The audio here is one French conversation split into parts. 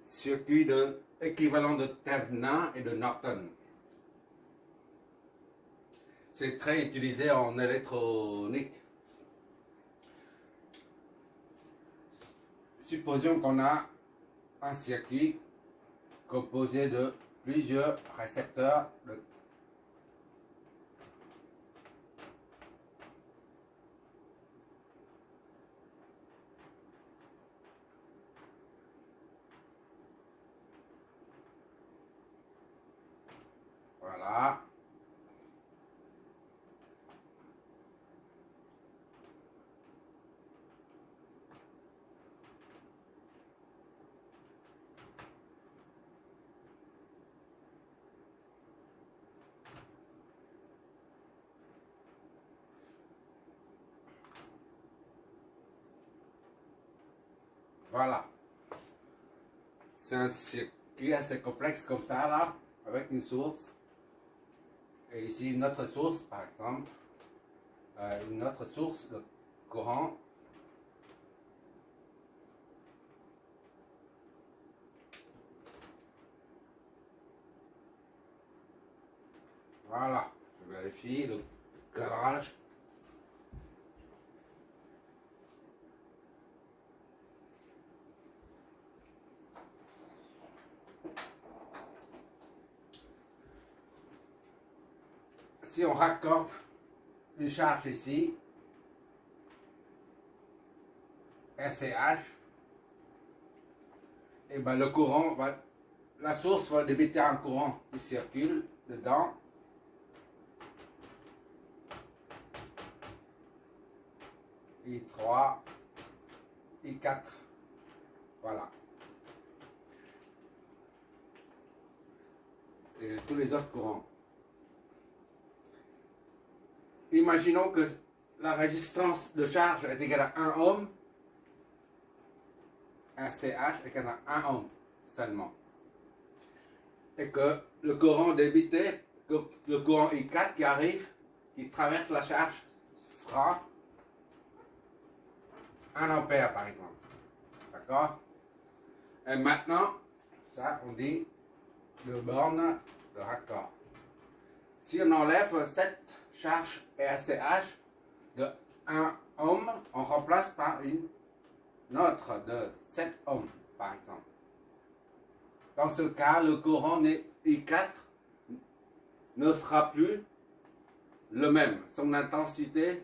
circuit équivalent de Thevenin et de Norton. C'est très utilisé en électronique. Supposons qu'on a un circuit composé de plusieurs récepteurs de voilà. Voilà. C'est un circuit assez complexe comme ça là, avec une source. Et ici une autre source par exemple. Une autre source de courant. Voilà. Je vérifie le cadrage. Si on raccorde une charge ici, RCH, et ben le courant va, la source va débiter un courant qui circule dedans. I3, I4, voilà. Et tous les autres courants. Imaginons que la résistance de charge est égale à 1 ohm. Un CH est égal à 1 ohm seulement. Et que le courant débité, que le courant I4 qui arrive, qui traverse la charge, sera 1 ampère par exemple. D'accord? Et maintenant, ça on dit le borne de raccord. Si on enlève cette charge RCH de 1 ohm, on remplace par une autre de 7 ohms par exemple. Dans ce cas, le courant I4 ne sera plus le même. Son intensité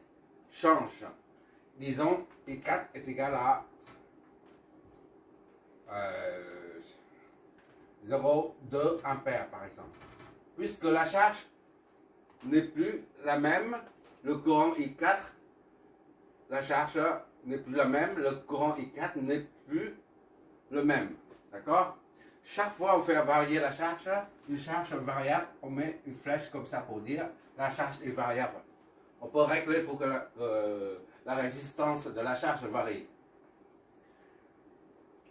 change. Disons, I4 est égal à 0,2 ampères par exemple. Puisque la charge n'est plus la même, le courant I4, la charge n'est plus la même, le courant I4 n'est plus le même. D'accord? Chaque fois on fait varier la charge, une charge variable, on met une flèche comme ça pour dire la charge est variable. On peut régler pour que la résistance de la charge varie.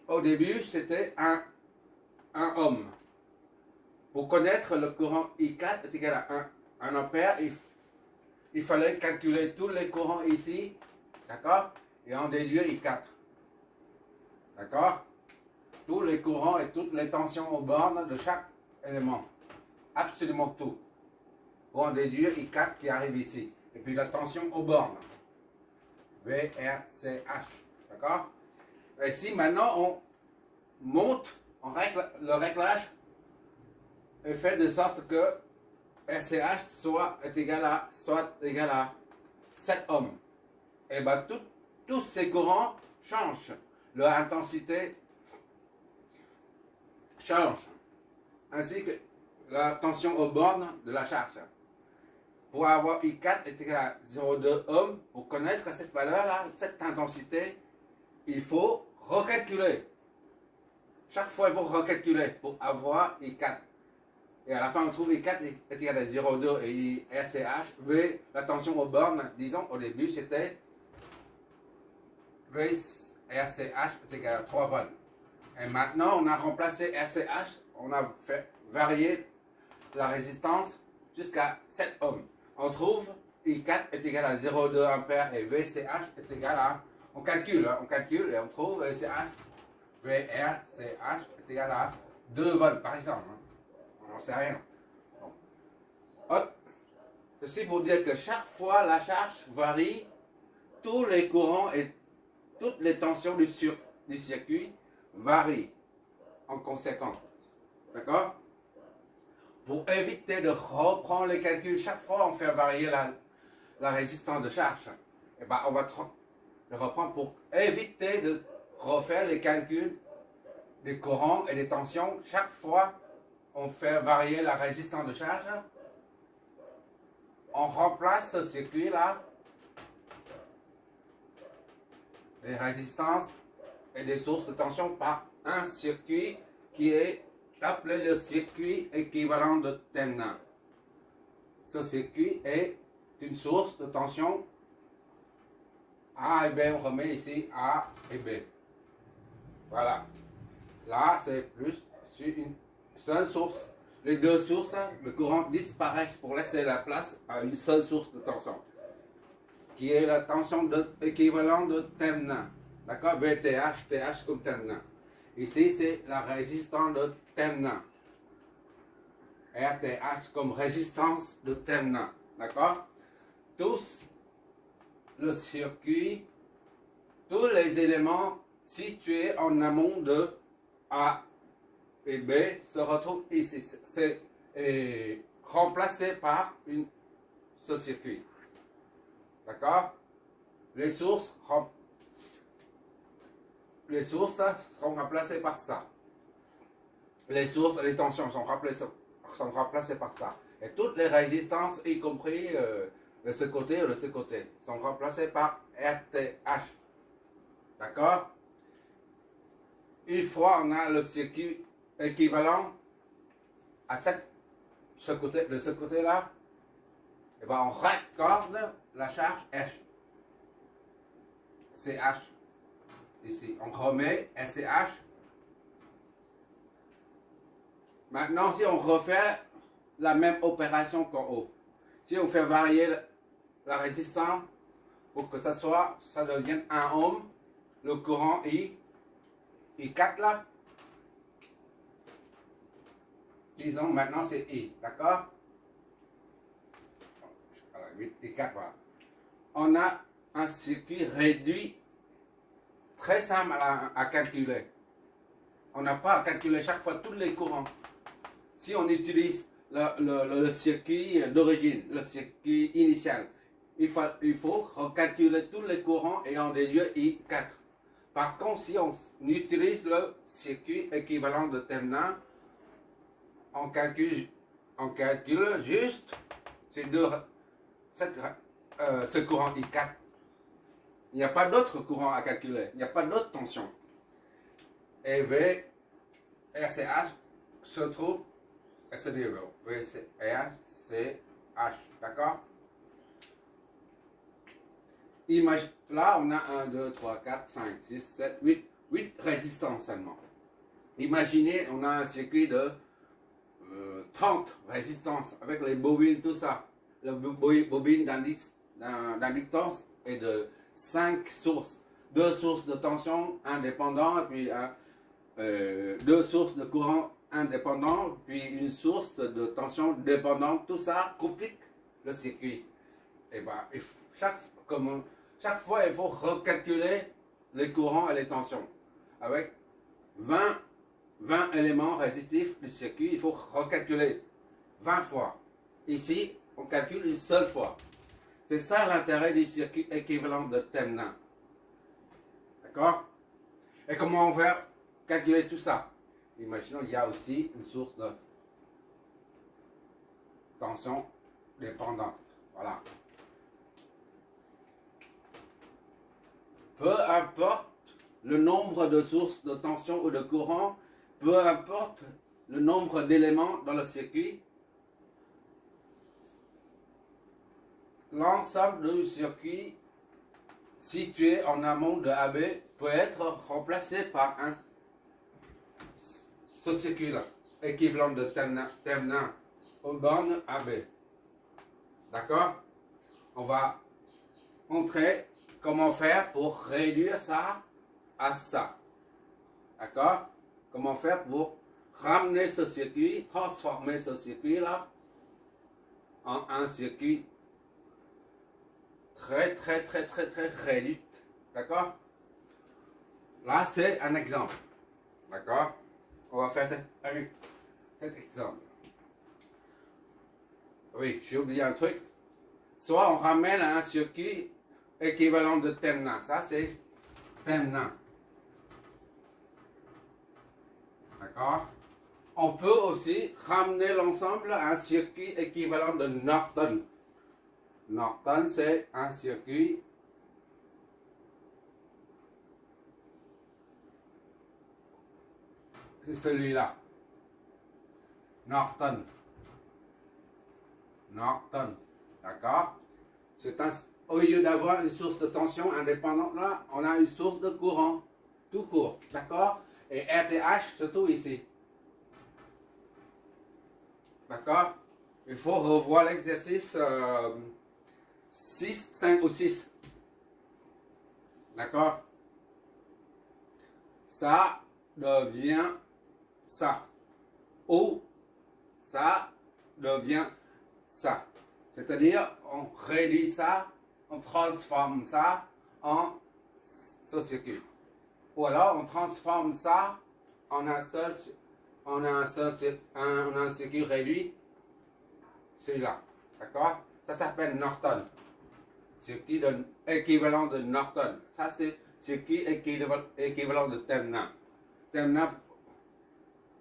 Au début, c'était 1 ohm. Pour connaître le courant I4 est égal à 1 ampère, il fallait calculer tous les courants ici, d'accord? Et en déduire I4. D'accord? Tous les courants et toutes les tensions aux bornes de chaque élément. Absolument tout. Pour en déduire I4 qui arrive ici. Et puis la tension aux bornes. VRCH. D'accord? Et si maintenant on monte, on règle le réglage est fait de sorte que RCH soit égal à 7 ohms. Et bien tous ces courants changent. Leur intensité change. Ainsi que la tension aux bornes de la charge. Pour avoir I4 est égal à 0,2 ohm, pour connaître cette valeur-là, cette intensité, il faut recalculer. Chaque fois, il faut recalculer pour avoir I4. Et à la fin, on trouve I4 est égal à 0,2 et RCH, V, la tension aux bornes, disons, au début, c'était V RCH est égal à 3 volts. Et maintenant, on a remplacé RCH, on a fait varier la résistance jusqu'à 7 ohms. On trouve I4 est égal à 0,2 ampères et VCH est égal à... On calcule et on trouve VCH VRCH est égal à 2 volts par exemple. On n'en sait rien. Bon. Hop. Ceci pour dire que chaque fois la charge varie, tous les courants et toutes les tensions du circuit varient en conséquence. D'accord? Pour éviter de reprendre les calculs, chaque fois on fait varier la résistance de charge. Et ben on va le reprendre pour éviter de refaire les calculs des courants et des tensions. Chaque fois on fait varier la résistance de charge, on remplace ce circuit là, les résistances et des sources de tension par un circuit qui est appelé le circuit équivalent de Thevenin. Ce circuit est une source de tension A et B. On remet ici A et B. Voilà. Là, c'est plus sur une seule source. Les deux sources, le courant disparaissent pour laisser la place à une seule source de tension, qui est la tension équivalente de Thevenin. D'accord? VTH, TH comme Thevenin. Ici, c'est la résistance de Thevenin. RTH comme résistance de Thevenin. D'accord? Tous le circuit, tous les éléments situés en amont de A et B se retrouvent ici. C'est remplacé par ce circuit. D'accord? Les sources seront remplacées par ça. Les sources et les tensions sont remplacées par ça. Et toutes les résistances, y compris de ce côté ou de ce côté, sont remplacées par RTH. D'accord? Une fois on a le circuit équivalent à de ce côté-là, et ben on raccorde la charge H. CH. Ici, on remet SCH. Maintenant, si on refait la même opération qu'en haut, si on fait varier la résistance pour que ça devienne 1 ohm, le courant I4 là, disons maintenant c'est I, d'accord? Voilà, 8 I4, voilà. On a un circuit réduit très simple à calculer. On n'a pas à calculer chaque fois tous les courants. Si on utilise le circuit d'origine, le circuit initial, il faut recalculer tous les courants ayant des lieux I4. Par contre, si on utilise le circuit équivalent de Thevenin, on calcule juste ce courant I4. Il n'y a pas d'autre courant à calculer, il n'y a pas d'autre tension. Et VRCH se trouve à ce niveau. VRCH, d'accord? Là, on a 1, 2, 3, 4, 5, 6, 7, 8 résistances seulement. Imaginez, on a un circuit de 30 résistances avec les bobines, tout ça. La bobine d'inductance est de 5 sources. 2 sources de tension indépendantes, puis 2 sources de courant indépendants, puis une source de tension dépendante. Tout ça complique le circuit. Et ben, chaque fois, il faut recalculer les courants et les tensions. Avec 20 éléments résistifs du circuit, il faut recalculer 20 fois. Ici, on calcule une seule fois. C'est ça l'intérêt du circuit équivalent de Thevenin. D'accord? Et comment on va calculer tout ça? Imaginons qu'il y a aussi une source de tension dépendante. Voilà. Peu importe le nombre de sources de tension ou de courant, peu importe le nombre d'éléments dans le circuit, l'ensemble du circuit situé en amont de AB peut être remplacé par ce circuit-là, équivalent de Thevenin aux bornes AB. D'accord? On va montrer comment faire pour réduire ça à ça. D'accord? Comment faire pour ramener ce circuit, transformer ce circuit-là en un circuit très réduit. D'accord? Là, c'est un exemple. D'accord? On va faire cet exemple. Oui, j'ai oublié un truc. Soit on ramène un circuit équivalent de Temna. Ça, c'est Temna. D'accord? On peut aussi ramener l'ensemble à un circuit équivalent de Norton. Norton, c'est un circuit c'est celui-là. Norton. Norton. D'accord? Au lieu d'avoir une source de tension indépendante là, on a une source de courant. Tout court. D'accord? Et RTH se trouve ici. D'accord? Il faut revoir l'exercice 6, 5 ou 6. D'accord? Ça devient ça. Ou ça devient ça. C'est-à-dire, on réduit ça, on transforme ça en ce circuit. Ou alors, on transforme ça en un circuit réduit, celui-là. D'accord? Ça s'appelle Norton. Circuit équivalent de Norton. Ça, c'est circuit équivalent de Temna. Temna,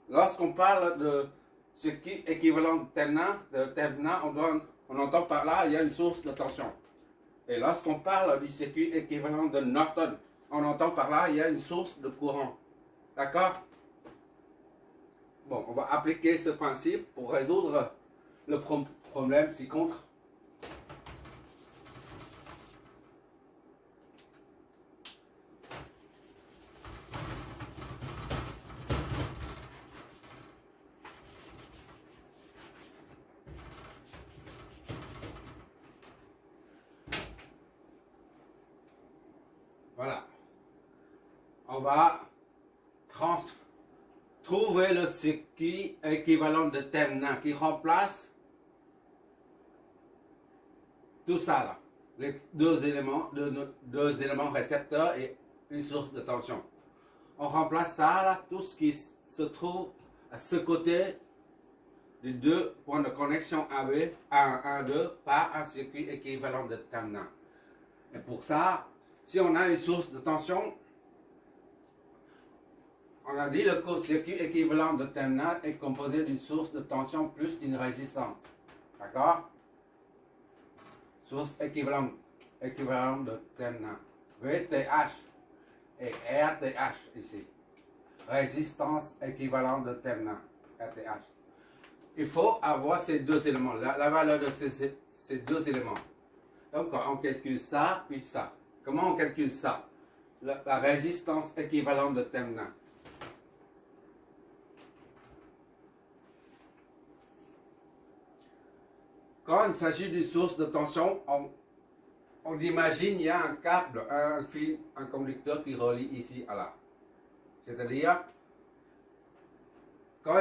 lorsqu'on parle de circuit équivalent de Temna, on entend par là, il y a une source de tension. Et lorsqu'on parle du circuit équivalent de Norton, on entend par là, il y a une source de courant. D'accord? Bon, on va appliquer ce principe pour résoudre le problème ci-contre. Voilà. On va trouver le circuit équivalent de Temna qui remplace tout ça là. Les deux éléments récepteurs et une source de tension. On remplace ça là, tout ce qui se trouve à ce côté des deux points de connexion AB, 1, 1, 2, par un circuit équivalent de Temna. Et pour ça, si on a une source de tension, on a dit le court-circuit équivalent de Temna est composé d'une source de tension plus une résistance. D'accord? Source équivalente de Temna. VTH et RTH ici. Résistance équivalente de Temna. RTH. Il faut avoir ces deux éléments, la valeur de ces deux éléments. Donc on calcule ça, puis ça. Comment on calcule ça? La résistance équivalente de Temna. Quand il s'agit d'une source de tension, on imagine il y a un câble, un fil, un conducteur qui relie ici à là. C'est-à-dire, quand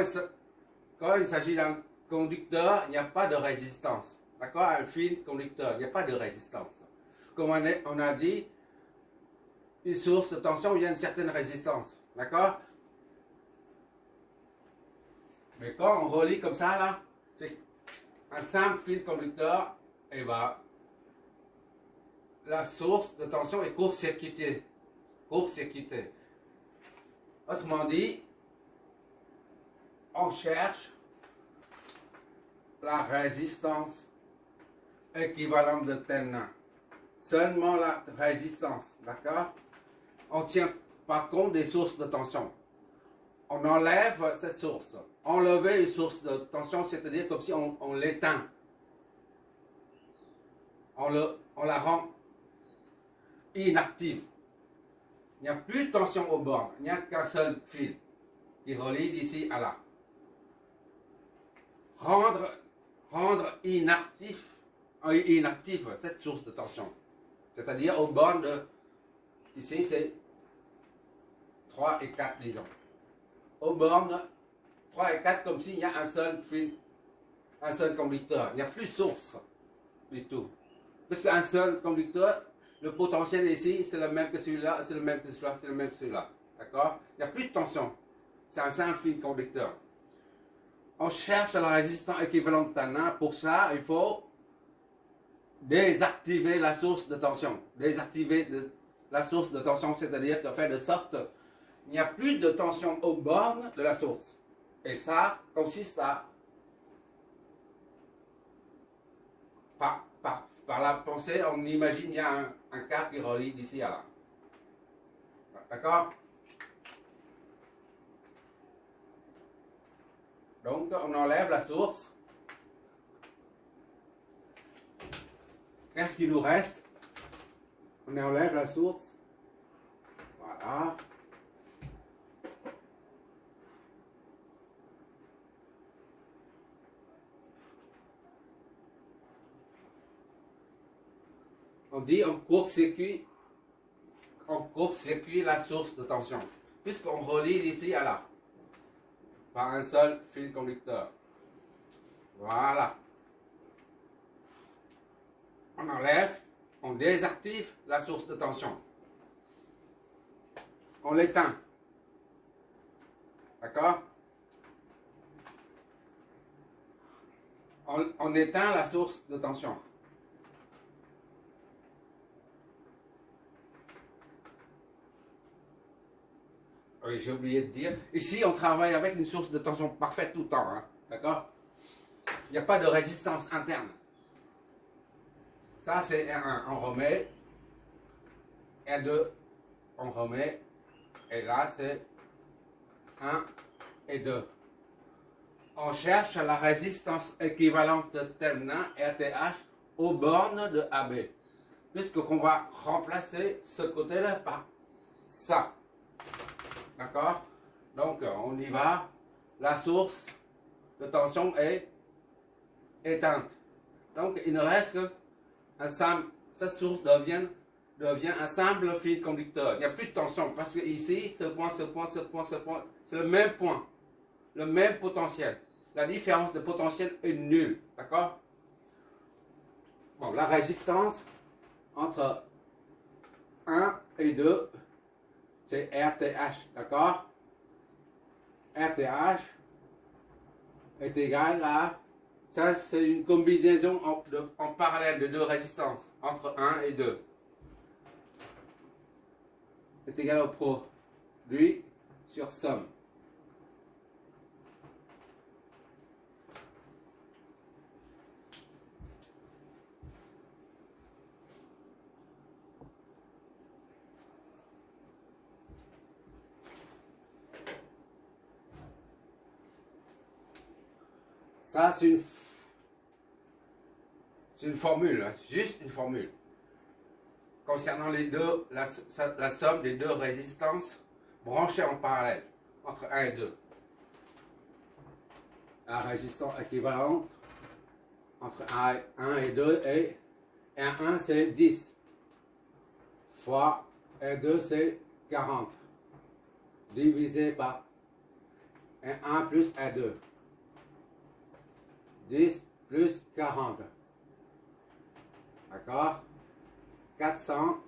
il s'agit d'un conducteur, il n'y a pas de résistance. D'accord? Un fil conducteur, il n'y a pas de résistance. Comme on a dit, une source de tension, il y a une certaine résistance. D'accord? Mais quand on relie comme ça, là, c'est un simple fil conducteur, et bien, la source de tension est court-circuitée. Court-circuitée. Autrement dit, on cherche la résistance équivalente de Temna. Seulement la résistance, d'accord? On ne tient pas compte des sources de tension. On enlève cette source. Enlever une source de tension, c'est-à-dire comme si on l'éteint. On la rend inactive. Il n'y a plus de tension aux bornes. Il n'y a qu'un seul fil qui relie d'ici à là. Rendre inactif cette source de tension. C'est-à-dire aux bornes de... Ici, c'est 3 et 4, disons. Aux bornes 3 et 4, comme s'il y a un seul fil, un seul conducteur. Il n'y a plus de source du tout. Parce qu'un seul conducteur, le potentiel ici, c'est le même que celui-là, c'est le même que celui-là, c'est le même que celui-là. D'accord? Il n'y a plus de tension. C'est un simple fil conducteur. On cherche la résistance équivalente tana. Pour ça, il faut désactiver la source de tension. Désactiver la source de tension, c'est-à-dire de faire de sorte qu'il n'y a plus de tension aux bornes de la source. Et ça consiste à, par la pensée, on imagine qu'il y a un câble qui relie d'ici à là. D'accord? Donc, on enlève la source. Qu'est-ce qui nous reste? On enlève la source. Voilà. On dit on court-circuit la source de tension. Puisqu'on relie d'ici à là. Par un seul fil conducteur. Voilà. On enlève, on désactive la source de tension. On l'éteint. D'accord? On éteint la source de tension. Oui, j'ai oublié de dire. Ici, on travaille avec une source de tension parfaite tout le temps. Hein? D'accord? Il n'y a pas de résistance interne. Ça, c'est R1. On remet. R2, on remet. Et là, c'est 1 et 2. On cherche la résistance équivalente de terminal RTH aux bornes de AB. Puisqu'on va remplacer ce côté-là par ça. D'accord? Donc, on y va. La source de tension est éteinte. Donc, il ne reste qu'un simple. Cette source devient un simple fil conducteur. Il n'y a plus de tension parce que ici, ce point, c'est le même point. Le même potentiel. La différence de potentiel est nulle. D'accord? Bon, la résistance entre 1 et 2, c'est RTH, d'accord? RTH est égal à, ça c'est une combinaison en parallèle de deux résistances, entre 1 et 2. Est égal au produit sur somme. Ça, c'est une formule, hein, juste une formule. Concernant les deux, la somme des deux résistances branchées en parallèle, entre 1 et 2. La résistance équivalente entre 1 et 2 est R1 c'est 10 fois R2 c'est 40 divisé par R1 plus R2. 10 plus 40. D'accord? 400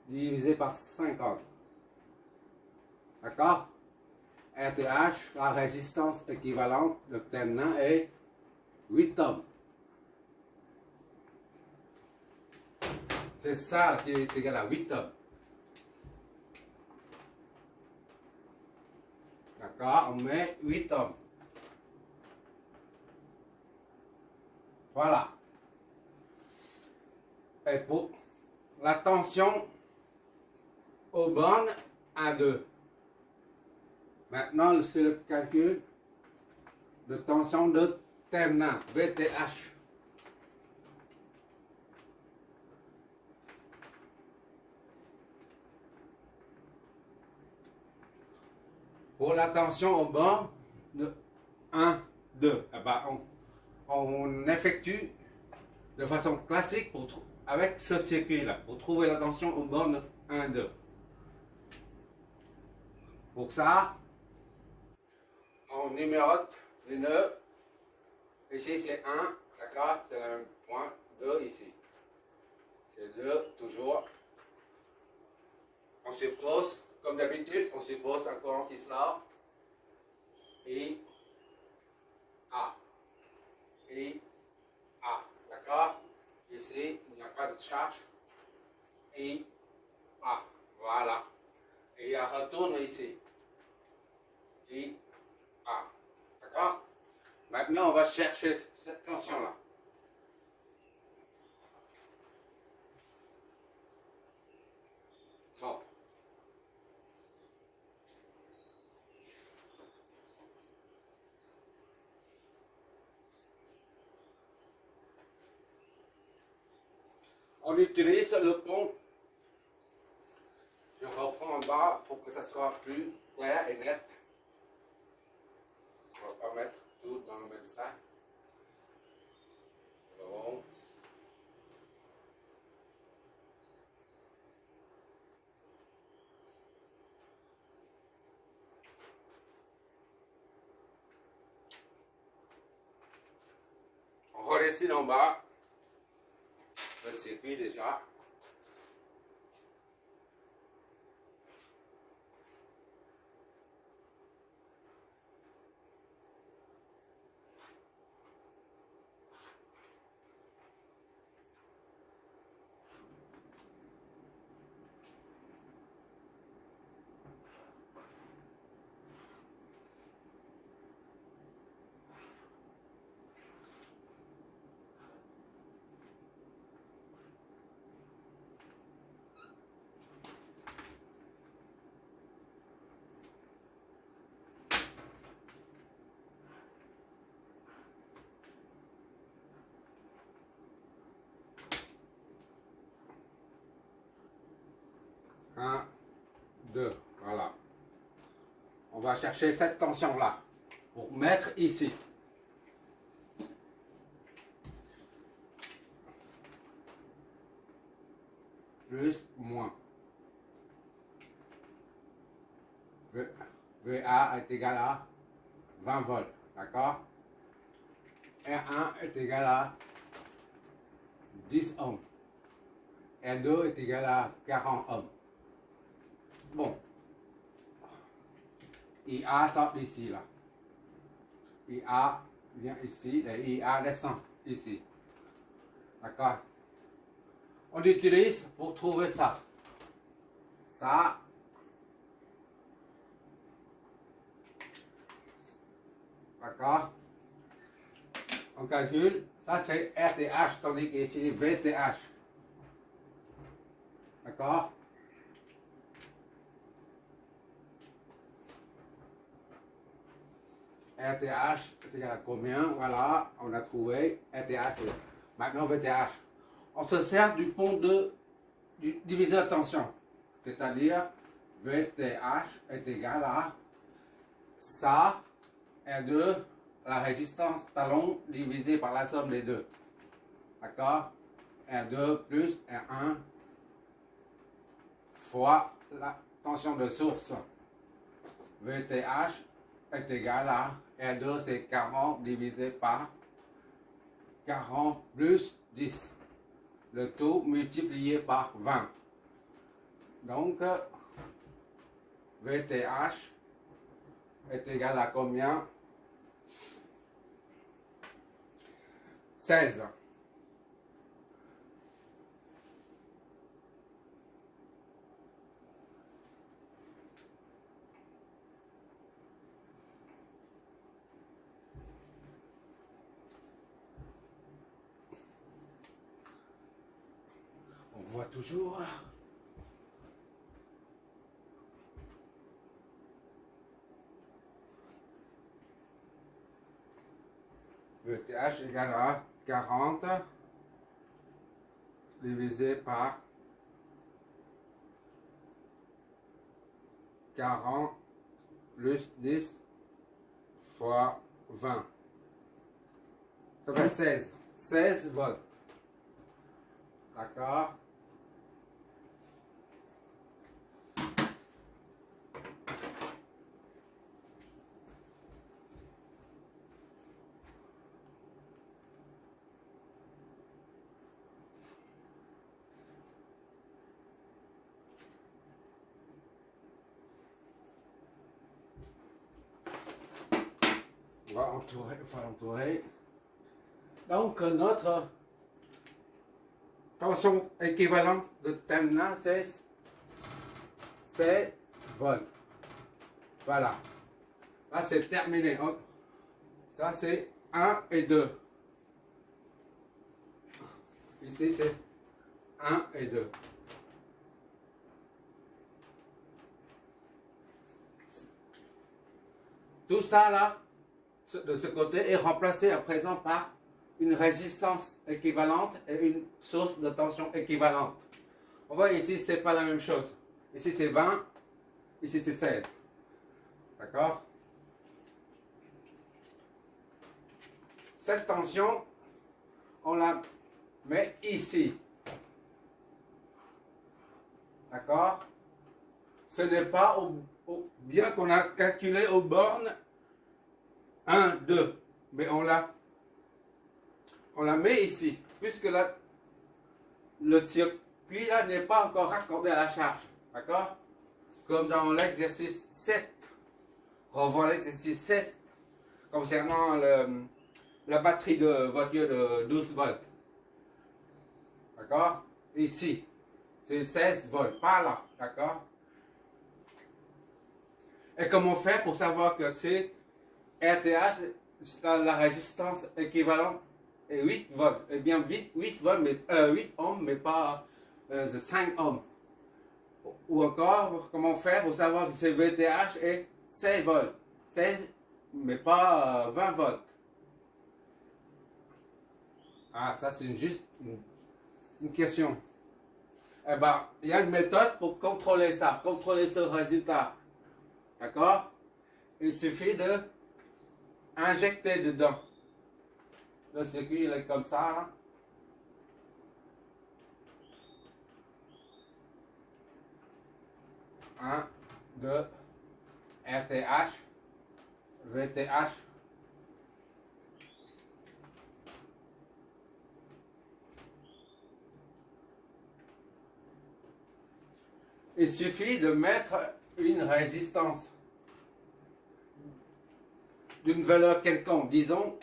divisé par 50. D'accord? RTH, la résistance équivalente de terminal est 8 ohms. C'est ça qui est égal à 8 ohms. D'accord, on met 8 ohms. Voilà. Et pour la tension aux bornes 1, 2. Maintenant, c'est le calcul de tension de terminal, VTH. Pour la tension aux bornes de 1, 2, eh ben on effectue de façon classique avec ce circuit-là, pour trouver la tension aux bornes 1, 2. Pour ça, on numérote les nœuds. Ici c'est 1, d'accord, c'est le même point. 2 ici. C'est 2 toujours. On suppose, comme d'habitude, on suppose un courant qui sort. I, A. I, A. D'accord? Ici, il n'y a pas de charge. I, A. Voilà. Et il retourne ici. I, A. D'accord? Maintenant, on va chercher cette tension-là. Bon. On utilise le pont. Je reprends en bas pour que ça soit plus clair et net. On va pas mettre tout dans le même sac. Bon. On redessine en bas le circuit déjà. Un, deux, voilà. On va chercher cette tension-là pour mettre ici. Plus, moins. VA est égal à 20 volts, d'accord? R1 est égal à 10 ohms. R2 est égal à 40 ohms. Bon. IA sort d'ici, là. IA vient ici, et IA descend ici. D'accord? On utilise pour trouver ça. Ça. D'accord? On calcule. Ça, c'est RTH, tandis qu'ici, VTH. D'accord? RTH est égal à combien? Voilà, on a trouvé. RTH, maintenant VTH. On se sert du pont du diviseur de tension. C'est-à-dire, VTH est égal à ça, R2, la résistance talon divisé par la somme des deux. D'accord? R2 plus R1 fois la tension de source. VTH est égal à R2, c'est 40 divisé par 40 plus 10. Le tout multiplié par 20. Donc, VTH est égal à combien? 16. On voit toujours. VTH égale à 40 divisé par 40 plus 10 fois 20. Ça fait 16. 16 volts. D'accord? On va entourer. Donc, notre tension équivalente de terminal, c'est 16 volts. Voilà. Là, c'est terminé. Ça, c'est 1 et 2. Ici, c'est 1 et 2. Tout ça, là, de ce côté, est remplacé à présent par une résistance équivalente et une source de tension équivalente. On voit ici, c'est pas la même chose. Ici, c'est 20. Ici, c'est 16. D'accord? Cette tension, on la met ici. D'accord? Ce n'est pas, bien qu'on a calculé aux bornes 1, 2, mais on la met ici, puisque le circuit là n'est pas encore raccordé à la charge. D'accord? Comme dans l'exercice 7. Revois l'exercice 7 concernant la batterie de voiture de 12 volts. D'accord? Ici, c'est 16 volts, pas là. D'accord? Et comment faire pour savoir que c'est RTH, la résistance équivalente est 8 volts? Eh bien, 8 volts, mais 8 ohms, mais pas 5 ohms. Ou encore, comment faire pour savoir que c'est VTH est 16 volts. 16, mais pas 20 volts. Ah, ça c'est juste une question. Eh bien, il y a une méthode pour contrôler ça, contrôler ce résultat. D'accord? Il suffit de injecter dedans. Le circuit il est comme ça. Là. Un, 2, RTH, VTH. Il suffit de mettre une résistance d'une valeur quelconque, disons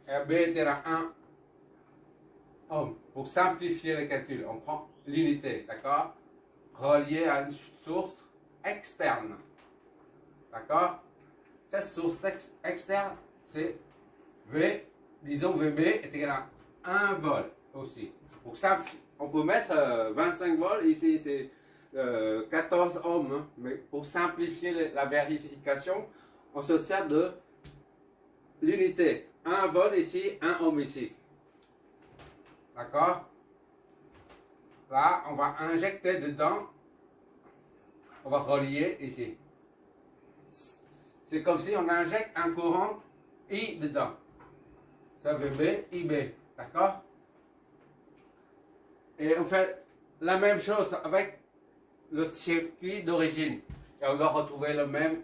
RB est à 1 ohm. Pour simplifier le calcul, on prend l'unité, d'accord? Reliée à une source externe, d'accord? Cette source externe, c'est V, disons VB est égal à 1 volt aussi. Pour simplifier, on peut mettre 25 volts, ici c'est 14 ohms, hein, mais pour simplifier la vérification, on se sert de l'unité. 1 volt ici, 1 ohm ici. D'accord? Là, on va injecter dedans, on va relier ici. C'est comme si on injecte un courant I dedans. Ça VB, IB. D'accord? Et on fait la même chose avec le circuit d'origine. Et on doit retrouver le même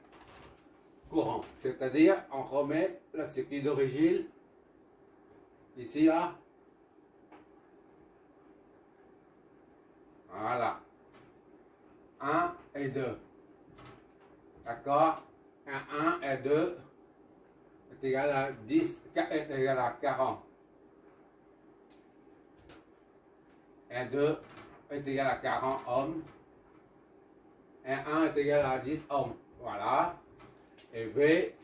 courant. C'est-à-dire, on remet le circuit d'origine ici, là. Voilà. 1 et 2. D'accord? 1 et 2 est égal à 10, est égal à 40. Et 2 est égal à 40 ohms. Et 1 est égal à 10 ohms. Voilà. Et V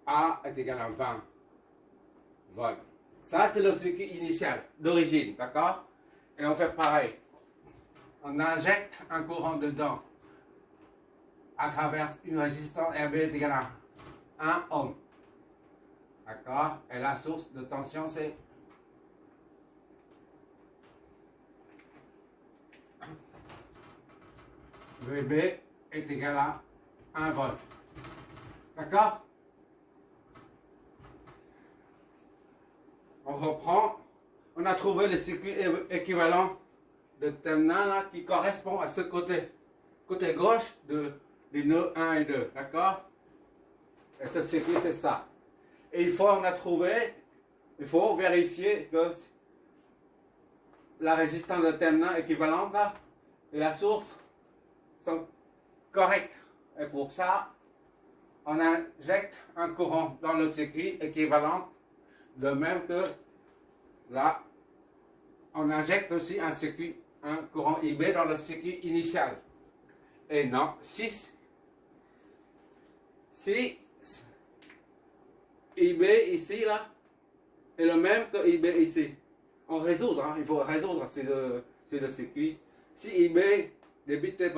A est égal à 20 volts. Ça, c'est le circuit initial d'origine. D'accord? Et on fait pareil. On injecte un courant dedans à travers une résistance RB est égale à 1 ohm. D'accord? Et la source de tension, c'est VB est égal à 1 volt. D'accord? On reprend on a trouvé le circuit équivalent de terminal là, qui correspond à ce côté gauche du nœud 1 et 2, d'accord? Et ce circuit, c'est ça. Et une fois on a trouvé, il faut vérifier que la résistance de terminal équivalente là, et la source sont correctes. Et pour ça, on injecte un courant dans le circuit équivalent, de même que là, on injecte aussi un courant IB dans le circuit initial. Et non, si IB ici, là, est le même que IB ici, on résout, hein, il faut résoudre sur le circuit. Si IB débité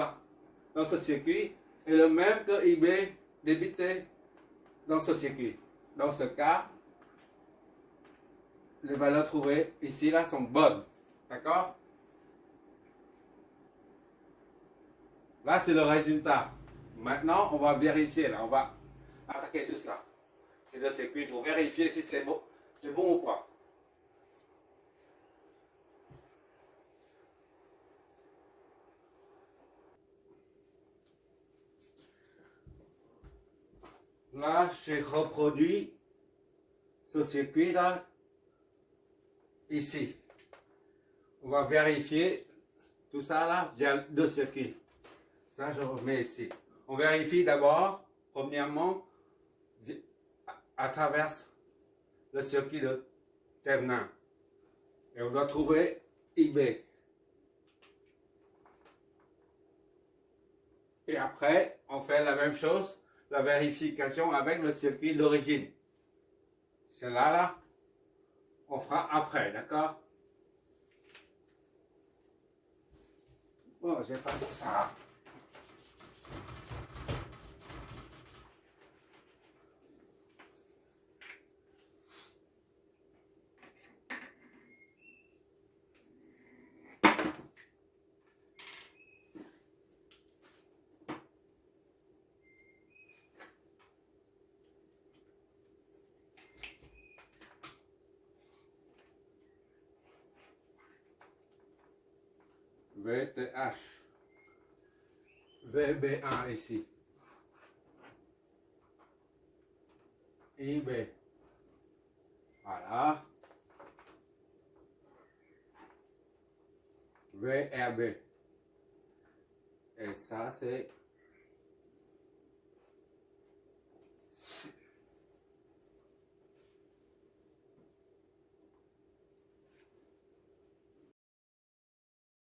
dans ce circuit est le même que IB débité dans ce circuit. Dans ce cas, les valeurs trouvées ici là sont bonnes. D'accord? Là, c'est le résultat. Maintenant, on va vérifier. Là, on va attaquer tout cela. C'est le circuit pour vérifier si c'est bon ou pas. Là, j'ai reproduit ce circuit là, ici. On va vérifier tout ça là via deux circuits. Ça, je remets ici. On vérifie d'abord, premièrement, à travers le circuit de terminal. Et on doit trouver IB. Et après, on fait la même chose, la vérification avec le circuit d'origine. Celle-là, là, on fera après, d'accord? Bon, j'efface ça. VTH, VB1 ici, IB, voilà, VRB, et ça c'est